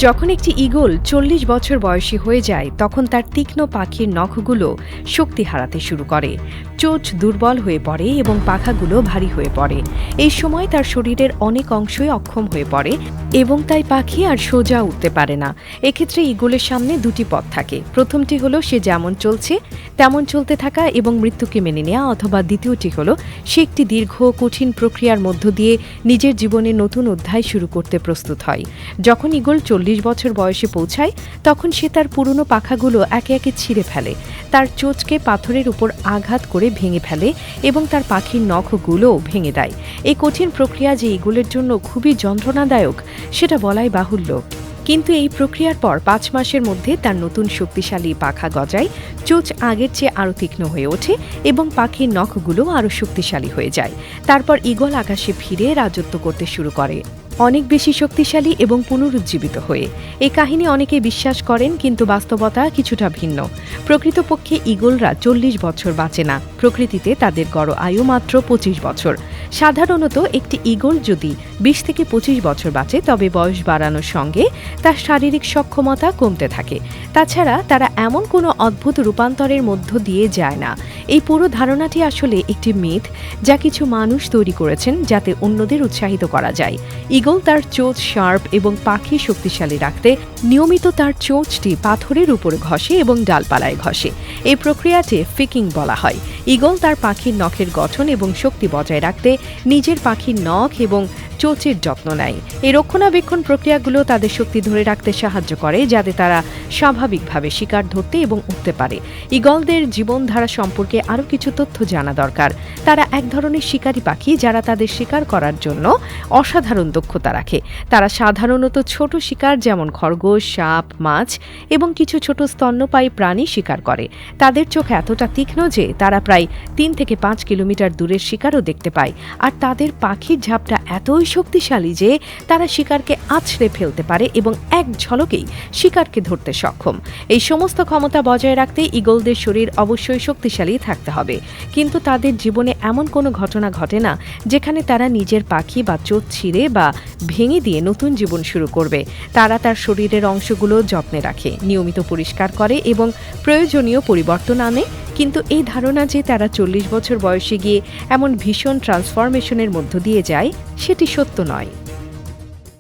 যখন একটি ঈগল ৪০ বছর বয়সী হয়ে যায় তখন তার তীক্ষ্ণ পাখির নখগুলো শক্তি হারাতে শুরু করে, চোঁচ দুর্বল হয়ে পড়ে এবং পাখাগুলো ভারী হয়ে পড়ে। এই সময় তার শরীরের অনেক অংশই অক্ষম হয়ে পড়ে এবং তাই পাখি আর সোজা উঠতে পারে না। এক্ষেত্রে ঈগলের সামনে দুটি পথ থাকে। প্রথমটি হলো সে যেমন চলছে তেমন চলতে থাকা এবং মৃত্যুকে মেনে নেওয়া, অথবা দ্বিতীয়টি হলো সে একটি দীর্ঘ কঠিন প্রক্রিয়ার মধ্য দিয়ে নিজের জীবনে নতুন অধ্যায় শুরু করতে প্রস্তুত হয়। যখন ঈগল ৪০ বছর বয়সে পৌঁছায় তখন সে তার পুরনো পাখাগুলো একে একে ছিঁড়ে ফেলে, তার চোঁচকে পাথরের উপর আঘাত করে ভেঙে ফেলে এবং তার পাখির নখগুলোও ভেঙে দেয়। এই কঠিন প্রক্রিয়া যে ঈগলের জন্য খুবই যন্ত্রণাদায়ক সেটা বলাই বাহুল্য। কিন্তু এই প্রক্রিয়ার পর ৫ মাসের মধ্যে তার নতুন শক্তিশালী পাখা গজায়, চোঁচ আগের চেয়ে আরও তীক্ষ্ণ হয়ে ওঠে এবং পাখির নখগুলো আরও শক্তিশালী হয়ে যায়। তারপর ঈগল আকাশে ফিরে রাজত্ব করতে শুরু করে, অনেক বেশি শক্তিশালী এবং পুনরুজ্জীবিত হয়ে। এই কাহিনী অনেকে বিশ্বাস করেন, কিন্তু বাস্তবতা কিছুটা ভিন্ন। প্রকৃতপক্ষে ঈগলরা ৪০ বছর বাঁচে না। প্রকৃতিতে তাদের গড় আয়ু মাত্র ২৫ বছর। সাধারণত একটি ঈগল যদি ২০ থেকে ২৫ বছর বাঁচে তবে বয়স বাড়ানোর সঙ্গে তার শারীরিক সক্ষমতা কমতে থাকে। তাছাড়া তারা এমন কোনো অদ্ভুত রূপান্তরের মধ্য দিয়ে যায় না। এই পুরো ধারণাটি আসলে একটি মিথ যা কিছু মানুষ তৈরি করেছেন যাতে অন্যদের উৎসাহিত করা যায়। ঈগল তার চোঁচ শার্প এবং পাখি শক্তিশালী রাখতে নিয়মিত তার চোঁচটি পাথরের উপর ঘষে এবং ডালপালায় ঘষে। এই প্রক্রিয়াটি ফিকিং বলা হয়। ঈগল তার পাখির নখের গঠন এবং শক্তি বজায় রাখতে নিজের পাখির নখ এবং চোঁচের যত্ন নেয়। এই রক্ষণাবেক্ষণ প্রক্রিয়াগুলো তাদের শক্তি ধরে রাখতে সাহায্য করে যাতে তারা স্বাভাবিকভাবে শিকার ধরতে এবং উঠতে পারে। ঈগলদের জীবনধারা সম্পর্কে আরও কিছু তথ্য জানা দরকার। তারা এক ধরনের শিকারী পাখি যারা তাদের শিকার করার জন্য অসাধারণ দক্ষতা রাখে। তারা সাধারণত ছোট শিকার যেমন খরগোশ, সাপ, মাছ এবং কিছু ছোট স্তন্যপায়ী প্রাণী শিকার করে। তাদের চোখ এতটা তীক্ষ্ণ যে তারা প্রায় ৩ থেকে ৫ কিলোমিটার দূরের শিকারও দেখতে পায়, আর তাদের পাখির ঝাপটা এতই শক্তিশালী যে তারা শিকারকে আছড়ে ফেলতে পারে এবং এক ঝলকেই শিকারকে ধরতে সক্ষম। এই সমস্ত ক্ষমতা বজায় রাখতে ঈগলদের শরীর অবশ্যই শক্তিশালী থাকতে হবে, কিন্তু তাদের জীবনে এমন কোনো ঘটনা ঘটে না যেখানে তারা নিজের পাখি বা চোঁচ ছিঁড়ে বা ভেঙে দিয়ে নতুন জীবন শুরু করবে। তারা তার শরীরের অংশগুলো যত্নে রাখে, নিয়মিত পরিষ্কার করে এবং প্রয়োজনীয় পরিবর্তন আনে। কিন্তু এই ধারণা যে তারা ৪০ বছর বয়সে গিয়ে এমন ভীষণ ট্রান্সফরমেশনের মধ্য দিয়ে যায় সেটি সত্য নয়।